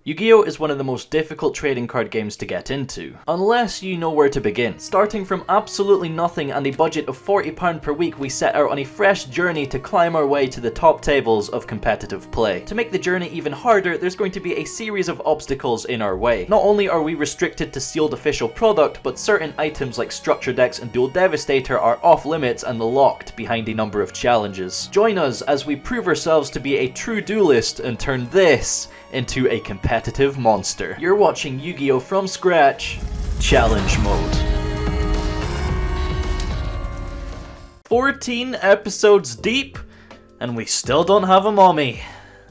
Yu-Gi-Oh! Is one of the most difficult trading card games to get into, unless you know where to begin. Starting from absolutely nothing and a budget of £40 per week, we set out on a fresh journey to climb our way to the top tables of competitive play. To make the journey even harder, there's going to be a series of obstacles in our way. Not only are we restricted to sealed official product, but certain items like structure decks and Duel Devastator are off limits and locked behind a number of challenges. Join us as we prove ourselves to be a true duelist and turn this into a competitive monster. You're watching Yu-Gi-Oh! From Scratch, Challenge Mode. 14 episodes deep, and we still don't have a mommy.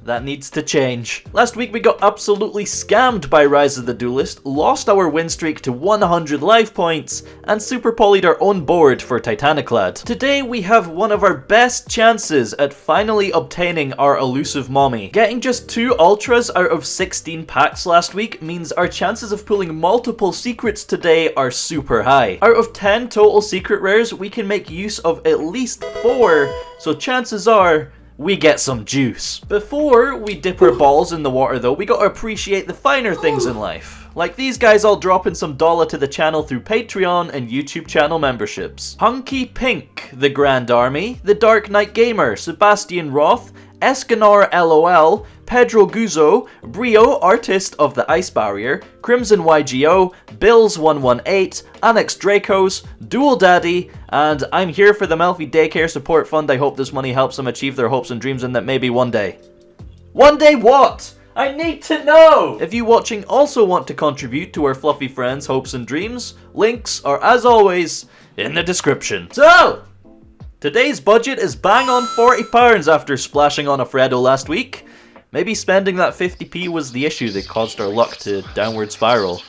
That needs to change. Last week we got absolutely scammed by Rise of the Duelist, lost our win streak to 100 life points, and super polyed our own board for Titaniclad. Today we have one of our best chances at finally obtaining our elusive mommy. Getting just 2 ultras out of 16 packs last week means our chances of pulling multiple secrets today are super high. Out of 10 total secret rares, we can make use of at least 4, so chances are we get some juice. Before we dip our balls in the water though, we gotta appreciate the finer things in life. Like these guys all dropping some dollar to the channel through Patreon and YouTube channel memberships. Hunky Pink, The Grand Army, The Dark Knight Gamer, Sebastian Roth, Escanor LOL, Pedro Guzzo, Brio, Artist of the Ice Barrier, Crimson YGO, Bills118, Annex Dracos, Dual Daddy, and I'm here for the Melffy Daycare Support Fund. I hope this money helps them achieve their hopes and dreams and that maybe one day. One day what? I need to know! If you watching also want to contribute to our fluffy friends' hopes and dreams, links are as always in the description. So, today's budget is bang on £40 after splashing on a Freddo last week. Maybe spending that 50p was the issue that caused our luck to downward spiral.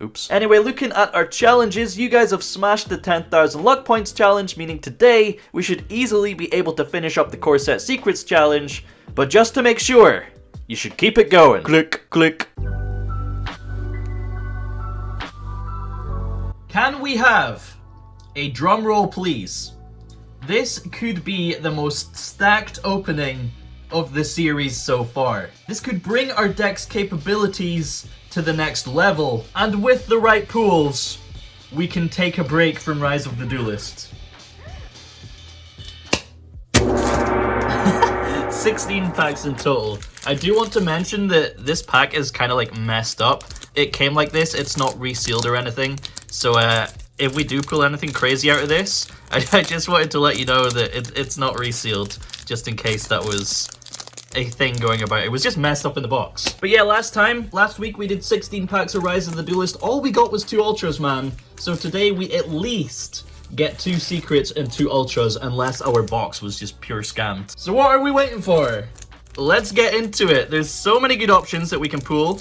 Oops. Anyway, looking at our challenges, you guys have smashed the 10,000 luck points challenge, meaning today we should easily be able to finish up the Core Set Secrets challenge, but just to make sure, you should keep it going. Click, click. Can we have a drum roll, please? This could be the most stacked opening of the series so far. This could bring our deck's capabilities to the next level, and with the right pools, we can take a break from Rise of the Duelist. 16 packs in total. I do want to mention that this pack is kind of like messed up. It came like this, it's not resealed or anything, so if we do pull anything crazy out of this, I just wanted to let you know that it's not resealed, just in case that was a thing going about. It was just messed up in the box. But yeah, last week we did 16 packs of Rise of the Duelist. All we got was 2 ultras, man. So today we at least get 2 secrets and 2 ultras, unless our box was just pure scammed. So what are we waiting for? Let's get into it. There's so many good options that we can pull.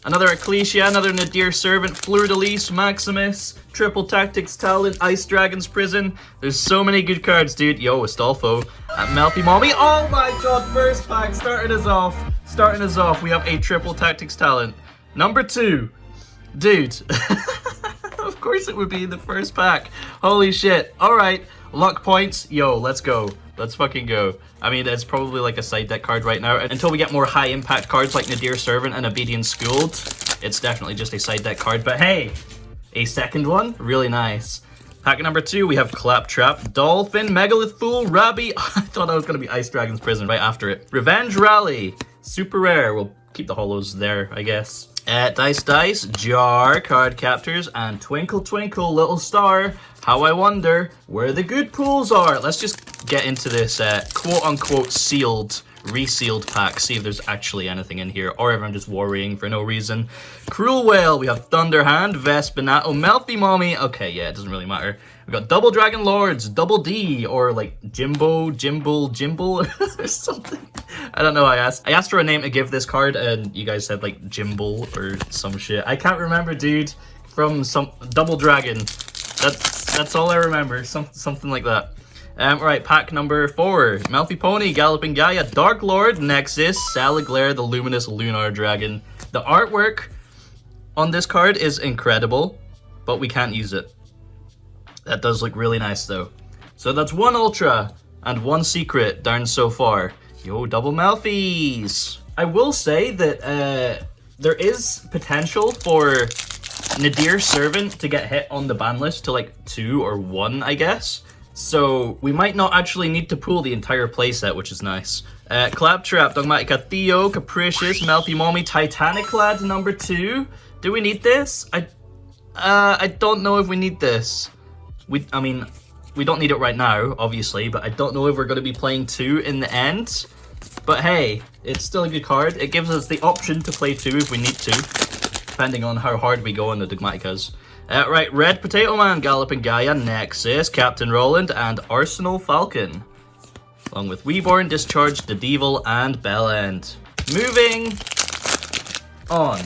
Another Ecclesia, another Nadir Servant, Fleur-de-Lis, Maximus, Triple Tactics Talent, Ice Dragon's Prison. There's so many good cards, dude. Yo, Astolfo, Melffy Mommy. Oh my god, first pack, starting us off. We have a Triple Tactics Talent. Number 2. Dude. Of course it would be in the first pack. Holy shit. Alright, luck points. Yo, let's go. Let's fucking go. I mean, it's probably like a side deck card right now. Until we get more high impact cards like Nadir Servant and Obedient Schooled, it's definitely just a side deck card. But hey, a second one, really nice. Pack number 2, we have Claptrap, Dolphin, Megalith Fool, Rabby. I thought that was going to be Ice Dragon's Prison right after it. Revenge Rally, super rare. We'll keep the holos there, I guess. Dice, Jar, Card Captors, and Twinkle Twinkle Little Star. How I wonder where the good pools are. Let's just get into this quote-unquote sealed, resealed pack. See if there's actually anything in here, or if I'm just worrying for no reason. Cruel Whale, we have Thunderhand, Vespinato, Melffy Mommy. Okay, yeah, it doesn't really matter. We got Double Dragon Lords, Double D, or like Jimbo or something. I don't know. I asked for a name to give this card, and you guys said like Jimble or some shit. I can't remember, dude. From some Double Dragon. That's all I remember. Something like that. Alright, pack number 4. Melffy Pony, Galloping Gaia, Dark Lord, Nexus, Salaglaire, the Luminous Lunar Dragon. The artwork on this card is incredible, but we can't use it. That does look really nice though. So that's 1 Ultra and 1 Secret down so far. Yo, double Melffys! I will say that there is potential for Nadir Servant to get hit on the ban list to like 2 or 1, I guess. So we might not actually need to pull the entire playset, which is nice. Claptrap, Dogmatika Theo, Capricious, Melffy Mommy, Titanic Lad number 2. Do we need this? I don't know if we need this. I mean, we don't need it right now, obviously, but I don't know if we're going to be playing 2 in the end. But hey, it's still a good card. It gives us the option to play 2 if we need to, depending on how hard we go on the Dogmatikas. Right, Red Potato Man, Galloping Gaia, Nexus, Captain Roland, and Arsenal Falcon. Along with Weeborn, Discharge, the Devil, and Bellend. Moving on.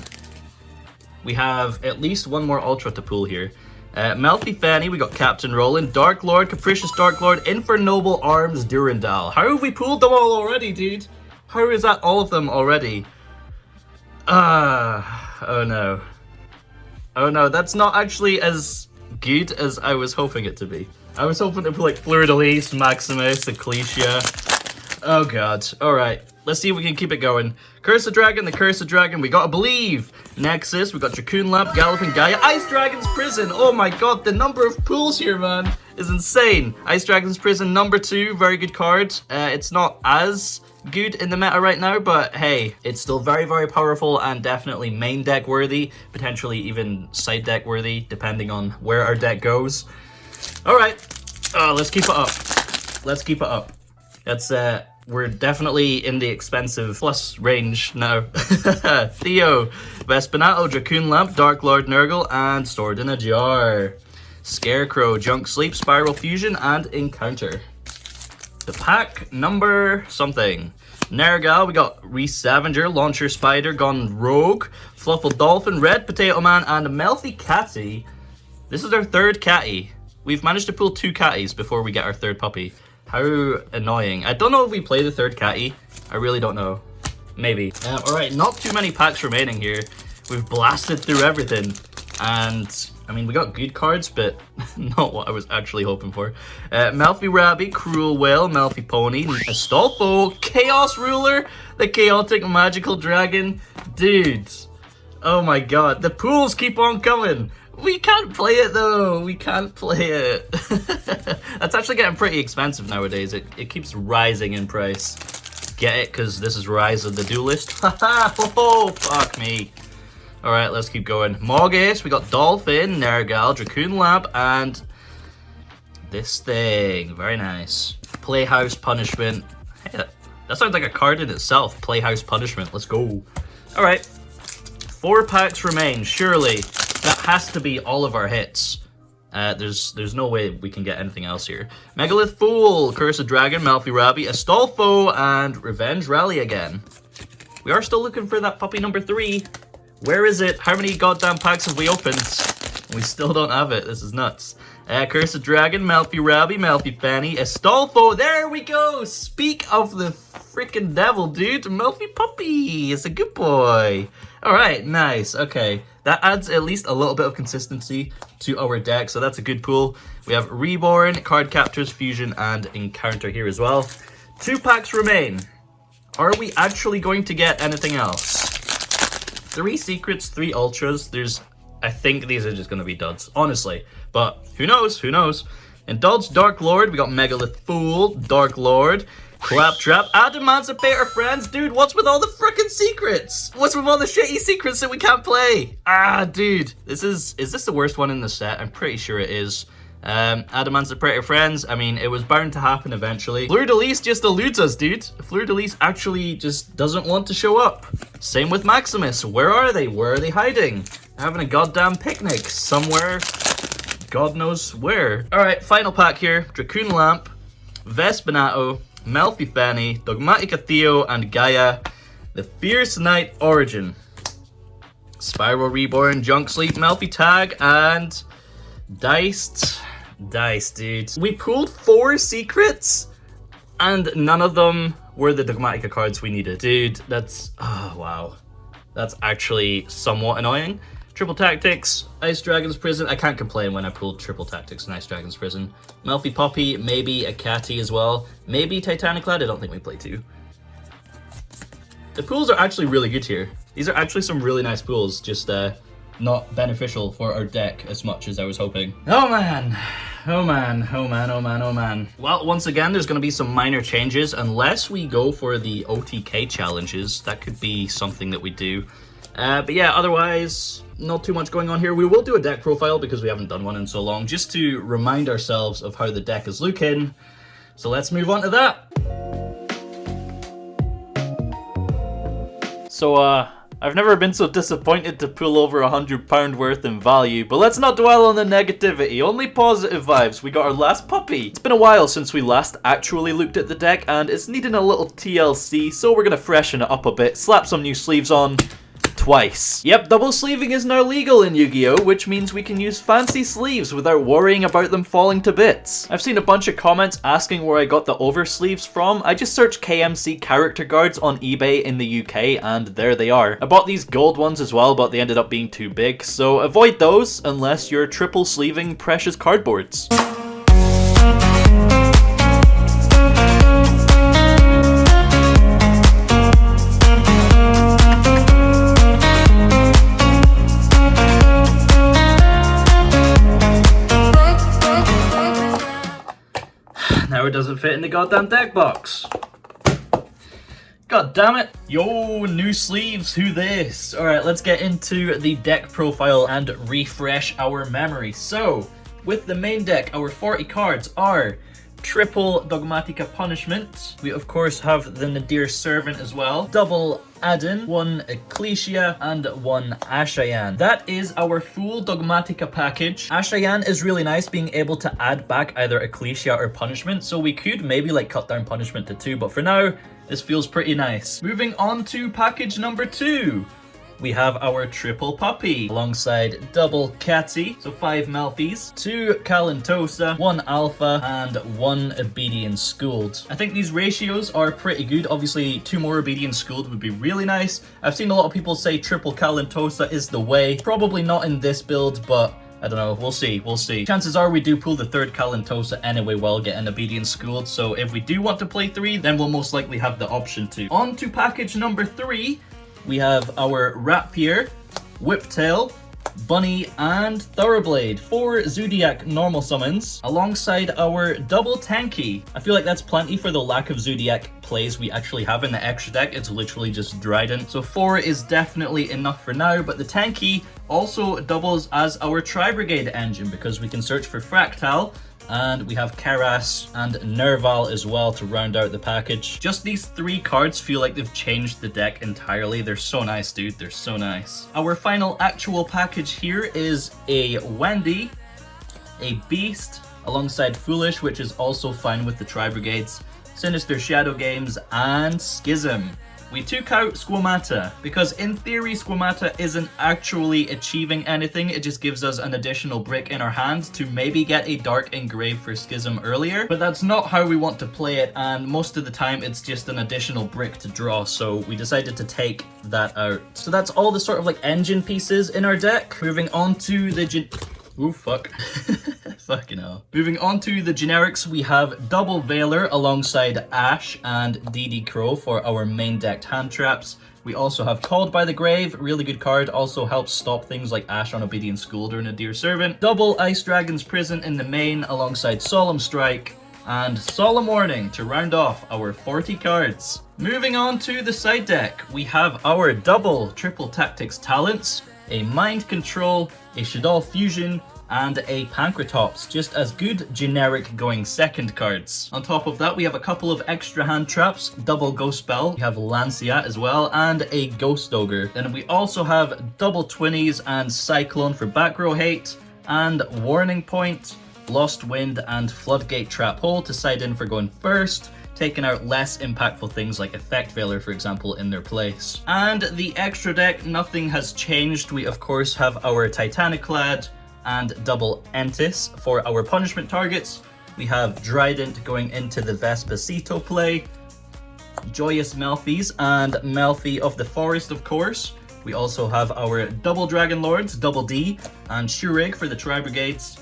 We have at least one more Ultra to pull here. Melffy Fanny, we got Captain Roland, Dark Lord, Capricious Dark Lord, Infernoble Arms, Durandal. How have we pulled them all already, dude? How is that all of them already? Oh no. Oh no, that's not actually as good as I was hoping it to be. I was hoping to pull like Fleur-de-Lis, Maximus, Ecclesia. Oh god. Alright, let's see if we can keep it going. Curse of Dragon, the Curse of Dragon, we gotta believe. Nexus, we got Dracoon Lamp, Galloping Gaia, Ice Dragon's Prison. Oh my god, the number of pulls here, man, is insane. Ice Dragon's Prison number 2, very good card. It's not as good in the meta right now, but hey, it's still very, very powerful and definitely main deck worthy, potentially even side deck worthy, depending on where our deck goes. Alright, let's keep it up. Let's keep it up. That's, we're definitely in the expensive plus range now. Theo, Vespinato, Dracoon Lamp, Dark Lord Nervall, and Sword in a Jar. Scarecrow, Junk Sleep, Spiral Fusion, and Encounter. The pack number something. Nergal, we got Reesavager, Launcher Spider, Gone Rogue, Fluffle Dolphin, Red Potato Man, and Melffy Catty. This is our 3rd Catty. We've managed to pull 2 Catties before we get our 3rd puppy. How annoying. I don't know if we play the 3rd Catty. I really don't know. Maybe. Alright, not too many packs remaining here. We've blasted through everything. And, I mean, we got good cards, but not what I was actually hoping for. Melffy Rabbit, Cruel Whale, Melffy Pony, Astolfo, Chaos Ruler, the Chaotic Magical Dragon. Dude. Oh my god, the pools keep on coming. We can't play it though. We can't play it. That's actually getting pretty expensive nowadays. It keeps rising in price. Get it? Because this is Rise of the Duelist. Haha! Oh, fuck me. Alright, let's keep going. Morgus, we got Dolphin, Nergal, Dracoon Lamp, and this thing. Very nice. Playhouse Punishment. Hey, that sounds like a card in itself. Playhouse Punishment. Let's go. Alright. 4 packs remain, surely. That has to be all of our hits. There's no way we can get anything else here. Megalith Fool, Curse of Dragon, Melffy Rabbit, Astolfo, and Revenge Rally again. We are still looking for that puppy number 3. Where is it? How many goddamn packs have we opened? We still don't have it. This is nuts. Curse of Dragon, Melffy Rabbit, Melffy Fanny, Astolfo. There we go. Speak of the freaking devil, dude. Melffy Puppy is a good boy. All right, nice. Okay, that adds at least a little bit of consistency to our deck, so that's a good pull. We have Reborn, Card Captors, Fusion, and Encounter here as well. 2 packs remain. Are we actually going to get anything else? 3 secrets, 3 ultras. I think these are just going to be duds, honestly. But who knows? Who knows? Indulge Dark Lord. We got Megalith Fool, Dark Lord, Claptrap, Emancipator Friends. Dude, what's with all the frickin' secrets? What's with all the shitty secrets that we can't play? Ah, dude. Is this the worst one in the set? I'm pretty sure it is. Emancipator Friends. I mean, it was bound to happen eventually. Fleur-de-Lis just eludes us, dude. Fleur-de-Lis actually just doesn't want to show up. Same with Maximus. Where are they? Where are they hiding? Having a goddamn picnic somewhere. God knows where. Alright, final pack here. Dracoon Lamp, Vespinato, Melffy Fanny, Dogmatika Theo, and Gaia, the Fierce Knight Origin. Spiral Reborn, Junk Sleep, Melffy Tag, and Diced. Dice, dude. We pulled 4 secrets, and none of them were the Dogmatika cards we needed. Dude, that's... oh, wow. That's actually somewhat annoying. Triple Tactics, Ice Dragon's Prison. I can't complain when I pulled Triple Tactics and Ice Dragon's Prison. Melffy Puppy, maybe a Catty as well. Maybe Titanic Lad. I don't think we play 2. The pools are actually really good here. These are actually some really nice pools, just not beneficial for our deck as much as I was hoping. Oh man. Oh man, oh man, oh man, oh man. Well, once again, there's going to be some minor changes unless we go for the OTK challenges. That could be something that we do. But yeah, otherwise, not too much going on here. We will do a deck profile because we haven't done one in so long, just to remind ourselves of how the deck is looking. So let's move on to that. So, I've never been so disappointed to pull over £100 worth in value, but let's not dwell on the negativity, only positive vibes. We got our last puppy. It's been a while since we last actually looked at the deck, and it's needing a little TLC, so we're gonna freshen it up a bit, slap some new sleeves on. Twice. Yep, double sleeving is now legal in Yu-Gi-Oh!, which means we can use fancy sleeves without worrying about them falling to bits. I've seen a bunch of comments asking where I got the over sleeves from. I just searched KMC character cards on eBay in the UK, and there they are. I bought these gold ones as well, but they ended up being too big, so avoid those unless you're triple sleeving precious cardboards. Now it doesn't fit in the goddamn deck box. God damn it. Yo, new sleeves, who this? Alright, let's get into the deck profile and refresh our memory. So, with the main deck, our 40 cards are triple Dogmatika Punishment. We of course have the Nadir Servant as well. Double Adin, one Ecclesia, and one Ashiyan. That is our full Dogmatika package. Ashiyan is really nice, being able to add back either Ecclesia or Punishment, so we could maybe like cut down Punishment to 2, but for now, this feels pretty nice. Moving on to package number 2. We have our triple puppy alongside double Catty, so 5 Melffys, 2 Kalantosa, 1 Alpha, and 1 Obedient Schooled. I think these ratios are pretty good. Obviously, 2 more Obedient Schooled would be really nice. I've seen a lot of people say triple Kalantosa is the way. Probably not in this build, but I don't know, we'll see, we'll see. Chances are we do pull the 3rd Kalantosa anyway while getting Obedient Schooled, so if we do want to play 3, then we'll most likely have the option to. On to package number 3. We have our Ratpier, Whiptail, Bunny, and Thoroughblade. 4 Zoodiac normal summons, alongside our double Tenki. I feel like that's plenty for the lack of Zoodiac plays we actually have in the extra deck. It's literally just Dryden. So 4 is definitely enough for now, but the Tenki also doubles as our Tri-Brigade engine because we can search for Fraktall, and we have Kerass and Nervall as well to round out the package. Just these 3 cards feel like they've changed the deck entirely. They're so nice, dude. They're so nice. Our final actual package here is a Wendi, a Beast, alongside Foolish, which is also fine with the Tri-Brigades, Sinister Shadow Games, and Schism. We took out Squamata because in theory Squamata isn't actually achieving anything. It just gives us an additional brick in our hand to maybe get a Dark Engrave for Schism earlier, but that's not how we want to play it, and most of the time it's just an additional brick to draw, so we decided to take that out. So that's all the sort of like engine pieces in our deck. Moving on to the ooh, fuck. Fucking hell. Moving on to the generics, we have Double Veiler alongside Ash and DD Crow for our main decked hand traps. We also have Called by the Grave, really good card, also helps stop things like Ash on Obedient Schooled or Nadir Servant. Double Ice Dragon's Prison in the main alongside Solemn Strike, and Solemn Warning to round off our 40 cards. Moving on to the side deck, we have our double Triple Tactics Talents, a Mind Control, a Shaddoll Fusion, and a Pankratops, just as good generic going second cards. On top of that, we have a couple of extra hand traps, double Ghost Spell, we have Lancia as well, and a Ghost Ogre. Then we also have double Twinnies and Cyclone for back row hate, and Warning Point, Lost Wind, and Floodgate Trap Hole to side in for going first, taking out less impactful things like Effect Veiler, for example, in their place. And the extra deck, nothing has changed. We of course have our Titaniclad and double Entis for our punishment targets. We have Dryden going into the Vespacito play, Joyous Melffys, and Melffy of the Forest, of course. We also have our double Dragon Lords, double D, and Shurig for the Tri-Brigades,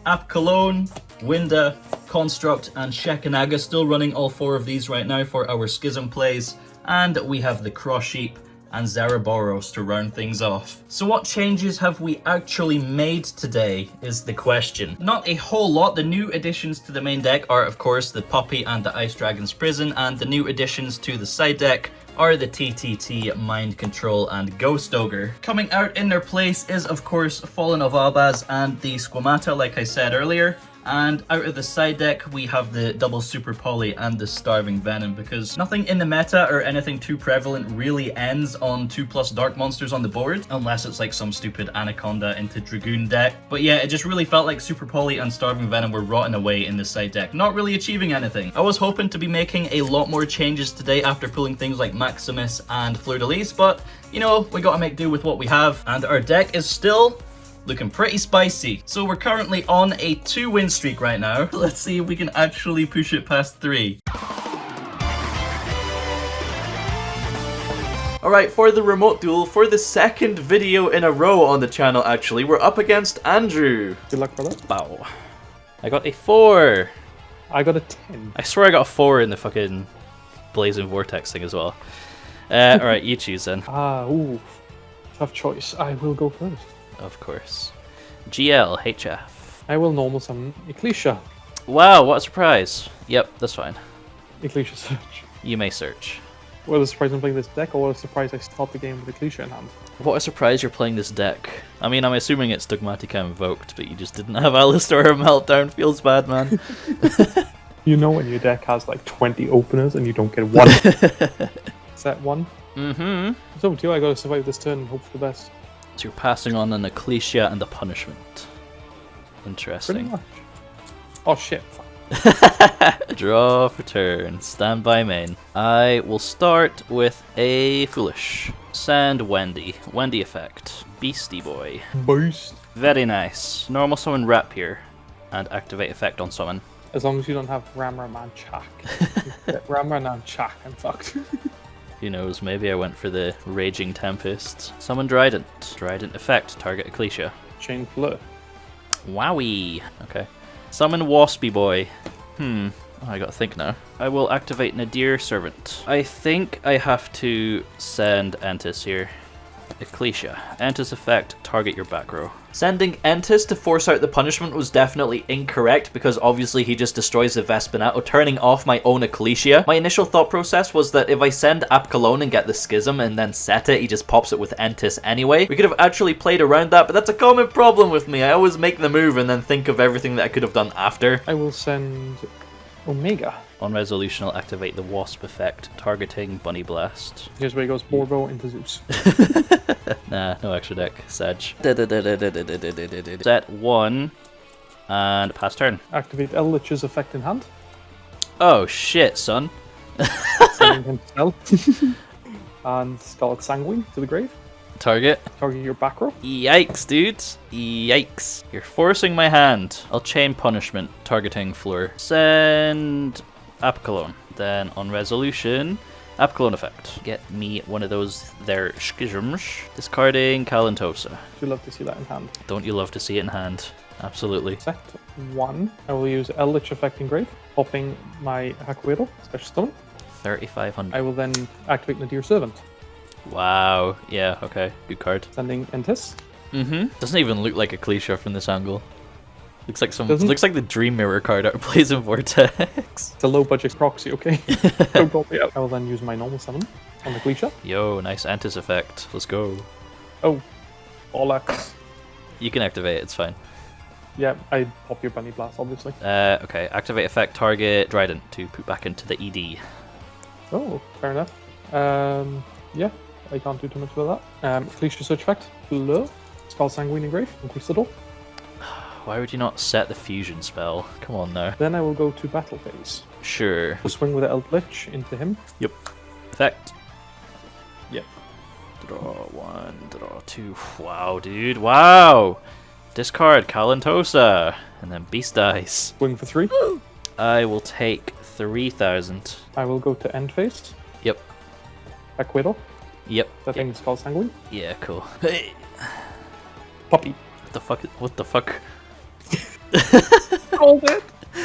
Apkalone, Winda, Construct, and Shekanaga, still running all 4 of these right now for our Schism plays. and we have the Cross Sheep and Zeraboros to round things off. So what changes have we actually made today is the question. Not a whole lot. The new additions to the main deck are of course the Puppy and the Ice Dragon's Prison, and the new additions to the side deck are the TTT, Mind Control, and Ghost Ogre. Coming out in their place is of course Fallen of Albaz and the Squamata, like I said earlier. And out of the side deck, we have the double Super Poly and the Starving Venom, because nothing in the meta or anything too prevalent really ends on 2+ dark monsters on the board, unless it's like some stupid Anaconda into Dragoon deck. But yeah, it just really felt like Super Poly and Starving Venom were rotting away in the side deck, not really achieving anything. I was hoping to be making a lot more changes today after pulling things like Maximus and Fleur-de-Lis, but you know, we gotta make do with what we have, and our deck is still looking pretty spicy. So we're currently on a 2-win streak right now. Let's see if we can actually push it past 3. Alright, for the remote duel, for the second video in a row on the channel actually, we're up against Andrew. Good luck, brother. Bow. I got a 4. I got a 10. I swear I got a 4 in the fucking Blazing Vortex thing as well. Alright, you choose then. Ooh. Tough choice. I will go first. Of course. GL, HF. I will normal summon Ecclesia. Wow, what a surprise. Yep, that's fine. Ecclesia search. You may search. What a surprise I'm playing this deck, or what a surprise I start the game with Ecclesia in hand. What a surprise you're playing this deck. I mean, I'm assuming it's Dogmatika invoked, but you just didn't have Alistar or Meltdown. Feels bad, man. You know when your deck has like 20 openers and you don't get one. Set 1. Mm-hmm. It's over to you. I gotta survive this turn and hope for the best. So you're passing on an Ecclesia and the punishment. Pretty Interesting. much. Oh shit. Fuck. Draw for turn. Stand by main. I will start with a Foolish. Send Wendi. Wendi effect. Beastie Boy. Boost. Very nice. Normal summon Ratpier. And activate effect on summon. As long as you don't have Ramram and Chak. Ramram and Chak, I'm fucked. Who knows, maybe I went for the Raging Tempest. Summon Trident. Trident effect, target Ecclesia. Chain Fleur. Wowie. Okay. Summon Waspy Boy. Oh, I gotta think now. I will activate Nadir Servant. I think I have to send Entis here. Ecclesia. Entis effect, target your back row. Sending Entis to force out the punishment was definitely incorrect because obviously he just destroys the Vespinato, turning off my own Ecclesia. My initial thought process was that if I send Apkalone and get the Schism and then set it, he just pops it with Entis anyway. We could have actually played around that, but that's a common problem with me. I always make the move and then think of everything that I could have done after. I will send Omega. On resolution, I'll activate the Wasp effect, targeting Bunnyblast. Here's where he goes Borbo into Zeus. Nah, no extra deck. Sag. Set 1 and pass turn. Activate Eldritch's effect in hand. Oh shit, son. Sending him to spell. And Scarlet Sanguine to the grave. Target. Target your back row. Yikes, dudes. Yikes. You're forcing my hand. I'll chain punishment, targeting Fleur. Send Apkalone. Then on resolution, Apkalone effect. Get me one of those there schisms. Discarding Kalantosa. You'd love to see that in hand. Don't you love to see it in hand? Absolutely. Set 1. I will use Eldritch effect in grave, popping my Hakuero, special summon. 3,500. I will then activate Nadir Servant. Wow. Yeah, okay. Good card. Sending Entis. Doesn't even look like Ecclesia from this angle. Looks like looks like the Dream Mirror card out of Blazing Vortex. It's a low budget proxy, okay? Don't call me out. I will then use my normal summon on Ecclesia. Yo, nice Antis effect. Let's go. Oh, bollocks. You can activate it, it's fine. Yeah, I pop your Bunnyblast, obviously. Okay. Activate effect, target Trident to put back into the ED. Oh, fair enough. Yeah, I can't do too much about that. Ecclesia Search Effect, Fleur, Spell Sanguine Engrave, and Reeshaddoll. Why would you not set the fusion spell? Come on now. Then I will go to Battle Phase. Sure. We'll swing with the Eldritch into him. Yep. Effect. Yep. Draw 1, draw 2. Wow, dude. Wow! Discard Kalantosa. And then Beast Dice. Swing for 3. I will take 3,000. I will go to End Phase. Yep. Aquedo. Yep. That thing is called Sanguine. Yeah, cool. Hey. Puppy. What the fuck? What the fuck? Called it.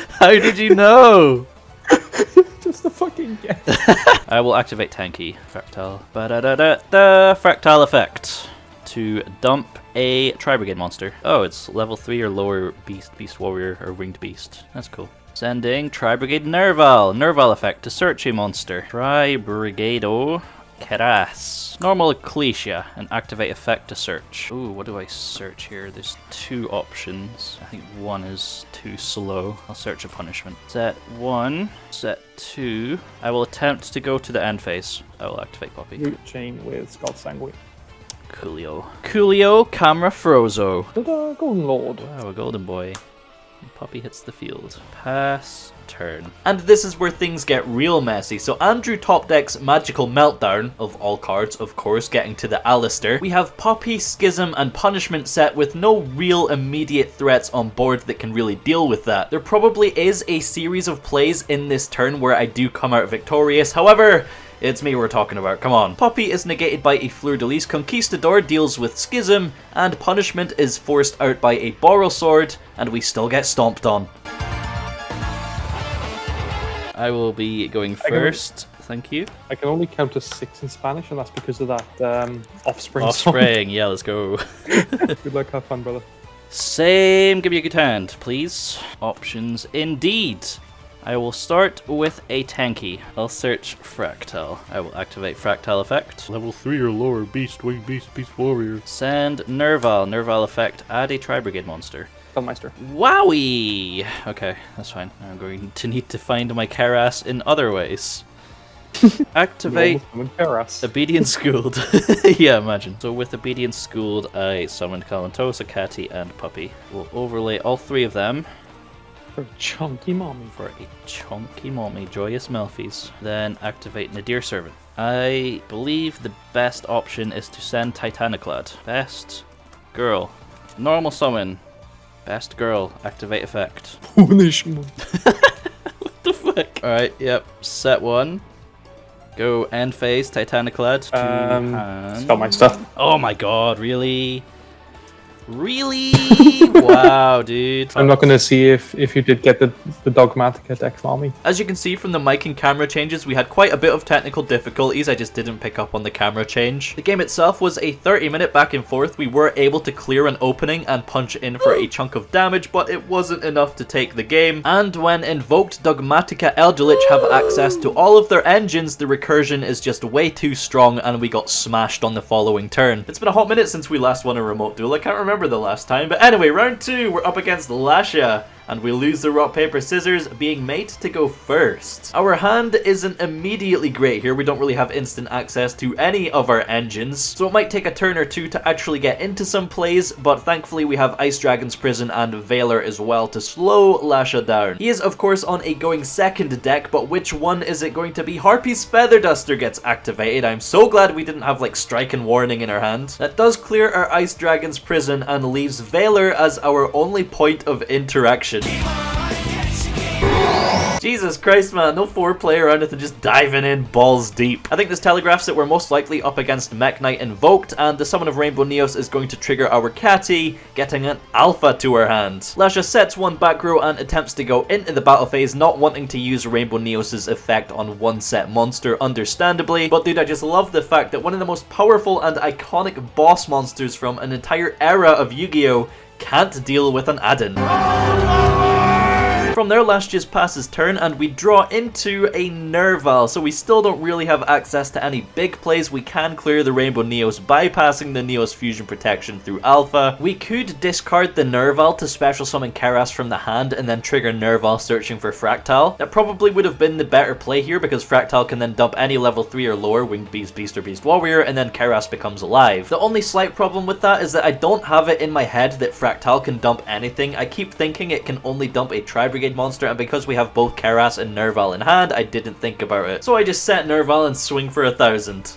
How did you know? Just the fucking game. I will activate Tenki. Fraktall. Ba-da-da-da-da. Fraktall effect. To dump a Tri-Brigade monster. Oh, it's level 3 or lower beast warrior, or winged beast. That's cool. Sending Tri-Brigade Nervall. Nervall effect to search a monster. Tri-Brigade Kerass. Normal Ecclesia. And activate effect to search. Ooh, what do I search here? There's 2 options. I think one is too slow. I'll search a punishment. Set 1. Set 2. I will attempt to go to the end phase. I will activate Puppy. Root chain with Skull Sanguine. Coolio, camera frozo. Ta-da, Golden Lord. Wow, a golden boy. Puppy hits the field. Pass turn. And this is where things get real messy. So Andrew top decks Magical Meltdown, of all cards, of course, getting to the Alistair. We have Puppy, Schism, and Punishment set with no real immediate threats on board that can really deal with that. There probably is a series of plays in this turn where I do come out victorious. However, it's me we're talking about, come on. Puppy is negated by a Fleur-de-Lis, Conquistador deals with Schism, and Punishment is forced out by a Borrow Sword, and we still get stomped on. I will be going first, thank you. I can only count to 6 in Spanish, and that's because of that Offspring Offspring, yeah, let's go. Good luck, have fun, brother. Same, give me a good hand, please. Options indeed. I will start with a Tenki. I'll search Fraktall. I will activate Fraktall effect. Level 3 or lower, beast, wing beast, beast warrior. Send Nervall. Nervall effect, add a Tri-Brigade monster. Spellmeister. Wowie! Okay, that's fine. I'm going to need to find my Kerass in other ways. Activate Obedience Schooled. Yeah, imagine. So with Obedience Schooled, I summoned Kalantosa, Catty, and Puppy. We'll overlay all 3 of them. For a chunky mommy. For a chunky mommy. Joyous Melffys. Then activate Nadir Servant. I believe the best option is to send Titaniclad. Best girl. Normal summon. Best girl. Activate effect. Punishment. What the fuck? Alright, yep. Set 1. Go end phase, Titaniclad. Spellmeister. Oh my god, really? Really? Wow, dude. I'm not going to see if you did get the Dogmatika deck for me. As you can see from the mic and camera changes, we had quite a bit of technical difficulties. I just didn't pick up on the camera change. The game itself was a 30-minute back and forth. We were able to clear an opening and punch in for a chunk of damage, but it wasn't enough to take the game. And when invoked Dogmatika Eldritch have access to all of their engines, the recursion is just way too strong and we got smashed on the following turn. It's been a hot minute since we last won a remote duel. I can't remember the last time, but anyway, round 2, we're up against Lasha, and we lose the rock, paper, scissors, being made to go first. Our hand isn't immediately great here. We don't really have instant access to any of our engines, so it might take a turn or 2 to actually get into some plays, but thankfully we have Ice Dragon's Prison and Veiler as well to slow Lasha down. He is of course on a going second deck, but which one is it going to be? Harpy's Feather Duster gets activated. I'm so glad we didn't have like Strike and Warning in our hand. That does clear our Ice Dragon's Prison and leaves Veiler as our only point of interaction. Jesus Christ, man, no foreplay or anything, just diving in balls deep. I think this telegraphs that we're most likely up against Mech Knight Invoked, and the summon of Rainbow Neos is going to trigger our Catty, getting an alpha to her hand. Lasha sets 1 back row and attempts to go into the battle phase, not wanting to use Rainbow Neos' effect on one set monster, understandably. But dude, I just love the fact that one of the most powerful and iconic boss monsters from an entire era of Yu-Gi-Oh! Can't deal with an Adin. From there, Lash just passes turn and we draw into a Nervall, so we still don't really have access to any big plays. We can clear the Rainbow Neos bypassing the Neos Fusion Protection through Alpha. We could discard the Nervall to special summon Kerass from the hand and then trigger Nervall searching for Fraktall. That probably would have been the better play here because Fraktall can then dump any level 3 or lower Winged Beast, Beast, or Beast Warrior, and then Kerass becomes alive. The only slight problem with that is that I don't have it in my head that Fraktall can dump anything. I keep thinking it can only dump a Tri-Brigade monster, and because we have both Kerass and Nervall in hand, I didn't think about it. So I just set Nervall and swing for 1,000.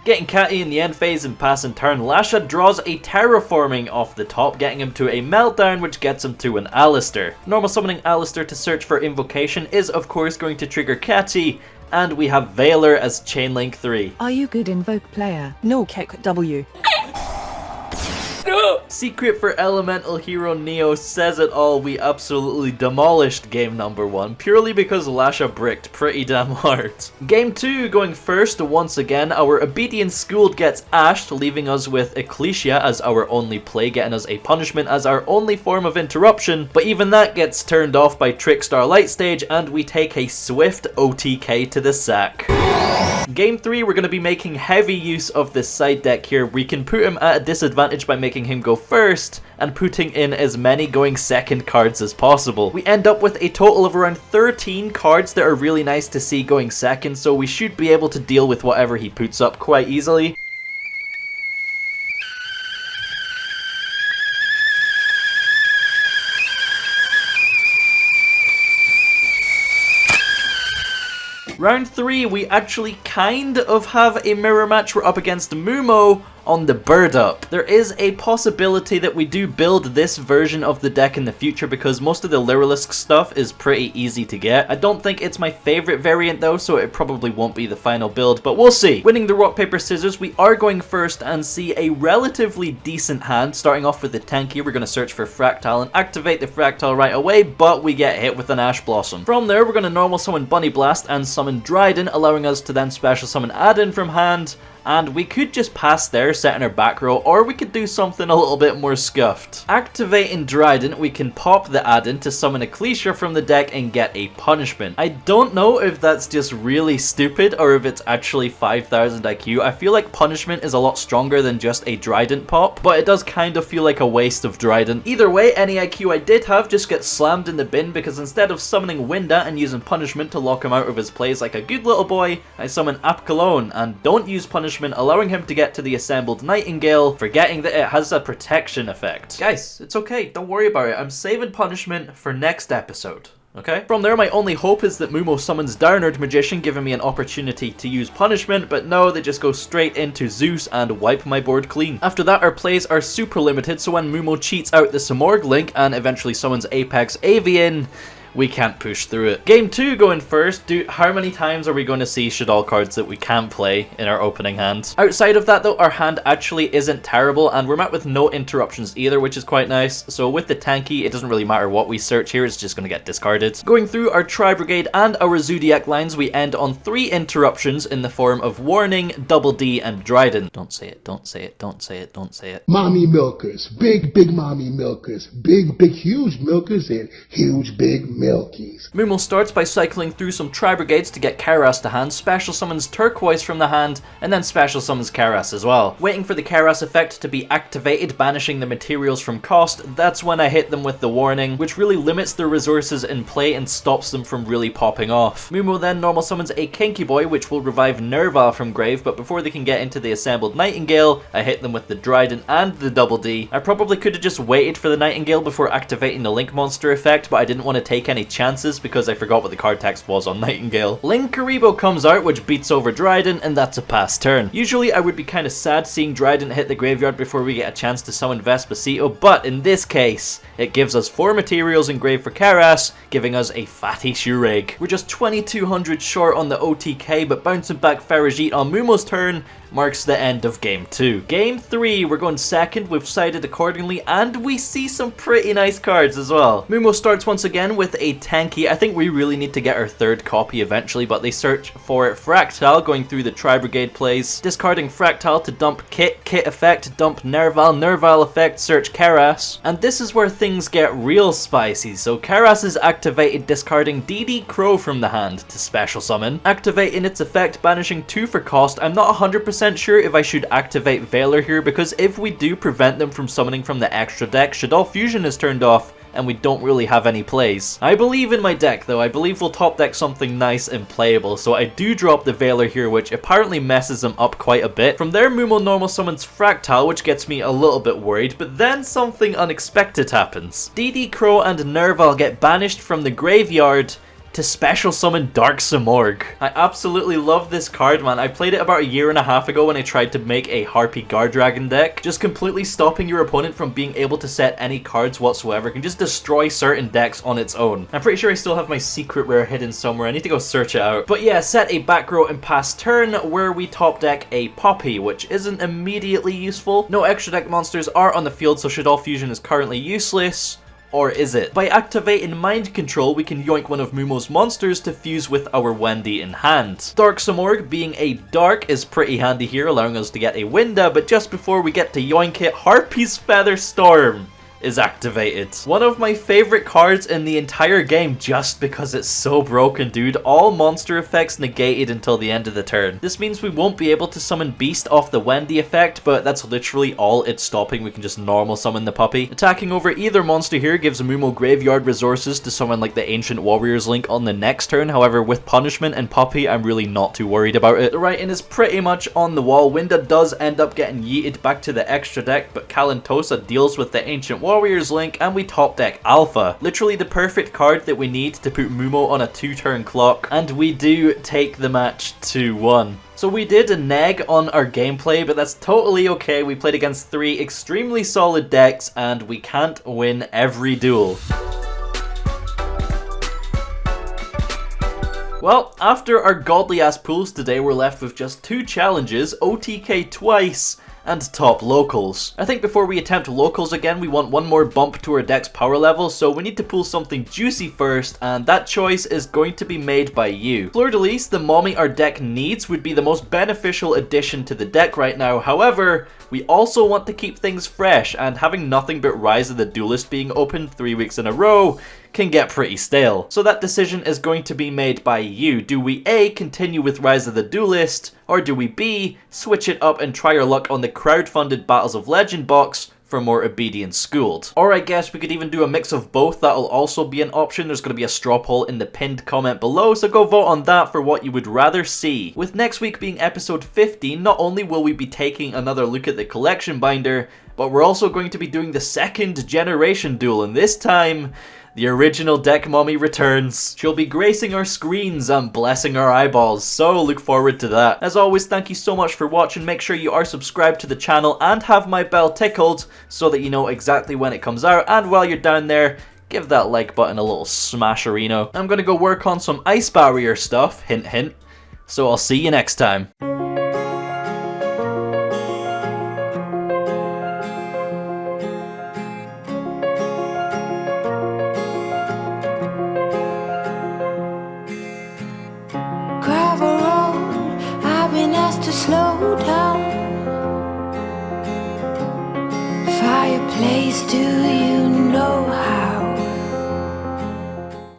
Getting Catty in the end phase and passing turn, Lasha draws a Terraforming off the top, getting him to a Meltdown, which gets him to an Alistair. Normal summoning Alistair to search for Invocation is of course going to trigger Catty, and we have Veiler as Chainlink 3. Are you good Invoke player? No, kick W. Secret for Elemental Hero Neo says it all. We absolutely demolished game number 1 purely because Lasha bricked pretty damn hard. Game 2 going first once again. Our obedient school gets ashed, leaving us with Ecclesia as our only play, getting us a punishment as our only form of interruption, but even that gets turned off by Trickstar Light Stage and we take a swift OTK to the sack. Game 3, we're going to be making heavy use of this side deck here. We can put him at a disadvantage by making him go first and putting in as many going second cards as possible. We end up with a total of around 13 cards that are really nice to see going second, so we should be able to deal with whatever he puts up quite easily. Round 3, we actually kind of have a mirror match. We're up against Mumo on the bird up. There is a possibility that we do build this version of the deck in the future because most of the Lyrilisk stuff is pretty easy to get. I don't think it's my favorite variant though, so it probably won't be the final build, but we'll see. Winning the rock, paper, scissors, we are going first and see a relatively decent hand. Starting off with the Tenki, we're going to search for Fraktall and activate the Fraktall right away, but we get hit with an Ash Blossom. From there, we're going to normal summon Bunnyblast and summon Dryden, allowing us to then special summon Adin from hand. And we could just pass there, set in our back row, or we could do something a little bit more scuffed. Activating Dryden, we can pop the Adin to summon Ecclesia from the deck and get a punishment. I don't know if that's just really stupid or if it's actually 5000 IQ. I feel like punishment is a lot stronger than just a Dryden pop, but it does kind of feel like a waste of Dryden. Either way, any IQ I did have just gets slammed in the bin because instead of summoning Winda and using punishment to lock him out of his plays like a good little boy, I summon Apkalone and don't use punishment, allowing him to get to the assembled Nightingale, forgetting that it has a protection effect. Guys, it's okay, don't worry about it. I'm saving punishment for next episode. Okay? From there, my only hope is that Mumo summons Darnard Magician, giving me an opportunity to use punishment, but no, they just go straight into Zeus and wipe my board clean. After that, our plays are super limited, so when Mumo cheats out the Samorg Link and eventually summons Apex Avian, we can't push through it. Game 2 going first. Dude, how many times are we going to see Shaddoll cards that we can't play in our opening hand? Outside of that though, our hand actually isn't terrible and we're met with no interruptions either, which is quite nice. So with the Tenki, it doesn't really matter what we search here, it's just going to get discarded. Going through our Tri-Brigade and our Zoodiac lines, we end on 3 interruptions in the form of Warning, Double D, and Dryden. Don't say it, don't say it, don't say it, don't say it. Mommy milkers, big mommy milkers, big huge milkers, and huge big milkies. Mumo starts by cycling through some Tri-Brigades to get Kerass to hand, special summons Turquoise from the hand, and then special summons Kerass as well. Waiting for the Kerass effect to be activated, banishing the materials from cost, that's when I hit them with the Warning, which really limits their resources in play and stops them from really popping off. Mumo then normal summons a Kinky Boy, which will revive Nervall from grave, but before they can get into the assembled Nightingale, I hit them with the Dryden and the Double D. I probably could have just waited for the Nightingale before activating the Link Monster effect, but I didn't want to take any chances because I forgot what the card text was on Nightingale. Linkaribo comes out, which beats over Dryden, and that's a pass turn. Usually I would be kind of sad seeing Dryden hit the graveyard before we get a chance to summon Vespacito, but in this case, it gives us 4 materials in grave for Kerass, giving us a fatty Shureg. We're just 2200 short on the OTK, but bouncing back Farajit on Mumo's turn marks the end of Game 2. Game 3, we're going second, we've sided accordingly, and we see some pretty nice cards as well. Mumo starts once again with a Tenki. I think we really need to get our 3rd copy eventually, but they search for Fraktall, going through the Tri-Brigade plays, discarding Fraktall to dump Kit effect, dump Nervall effect, search Kerass, and this is where things get real spicy. So Kerass is activated, discarding DD Crow from the hand to special summon, activating its effect, banishing 2 for cost. I'm not 100% sure if I should activate Veiler here, because if we do prevent them from summoning from the extra deck, Shaddoll Fusion is turned off, and we don't really have any plays. I believe in my deck though, I believe we'll top deck something nice and playable, so I do drop the Veiler here, which apparently messes them up quite a bit. From there, Mumo normal summons Fraktall, which gets me a little bit worried, but then something unexpected happens. DD Crow and Nervall get banished from the graveyard, to special summon Dark Simorgh. I absolutely love this card, man. I played it about a year and a half ago when I tried to make a Harpy Guard Dragon deck. Just completely stopping your opponent from being able to set any cards whatsoever. Can just destroy certain decks on its own. I'm pretty sure I still have my secret rare hidden somewhere. I need to go search it out. But yeah, set a back row and pass turn where we top deck a Puppy, which isn't immediately useful. No extra deck monsters are on the field, so Shaddoll Fusion is currently useless. Or is it? By activating Mind Control, we can yoink one of Mumo's monsters to fuse with our Wendi in hand. Dark Simorgh, being a dark, is pretty handy here, allowing us to get a Winda, but just before we get to yoink it, Harpy's Feather Storm is activated. One of my favorite cards in the entire game just because it's so broken, dude. All monster effects negated until the end of the turn. This means we won't be able to summon Beast off the Wendi effect, but that's literally all it's stopping. We can just normal summon the Puppy. Attacking over either monster here gives Mumo graveyard resources to summon like the Ancient Warriors link on the next turn. However, with Punishment and Puppy, I'm really not too worried about it. The writing is pretty much on the wall. Winda does end up getting yeeted back to the extra deck, but Kalantosa deals with the Ancient Warriors link and we top deck Alpha. Literally the perfect card that we need to put Mumo on a 2-turn clock, and we do take the match 2-1. So we did a neg on our gameplay, but that's totally okay. We played against 3 extremely solid decks and we can't win every duel. Well, after our godly ass pools today, we're left with just 2 challenges, OTK twice, and top locals. I think before we attempt locals again, we want one more bump to our deck's power level, so we need to pull something juicy first, and that choice is going to be made by you. Fleur-de-Lis, the mommy our deck needs, would be the most beneficial addition to the deck right now. However, we also want to keep things fresh, and having nothing but Rise of the Duelist being opened 3 weeks in a row can get pretty stale. So that decision is going to be made by you. Do we A, continue with Rise of the Duelist, or do we B, switch it up and try our luck on the crowdfunded Battles of Legend box for more Obedience Schooled? Or I guess we could even do a mix of both. That'll also be an option. There's going to be a straw poll in the pinned comment below, so go vote on that for what you would rather see. With next week being episode 15, not only will we be taking another look at the collection binder, but we're also going to be doing the 2nd generation duel, and this time the original deck mommy returns. She'll be gracing our screens and blessing our eyeballs, so look forward to that. As always, thank you so much for watching. Make sure you are subscribed to the channel and have my bell tickled so that you know exactly when it comes out. And while you're down there, give that like button a little smasherino. I'm gonna go work on some ice barrier stuff, hint hint, so I'll see you next time. Slow down. Fireplace, do you know how?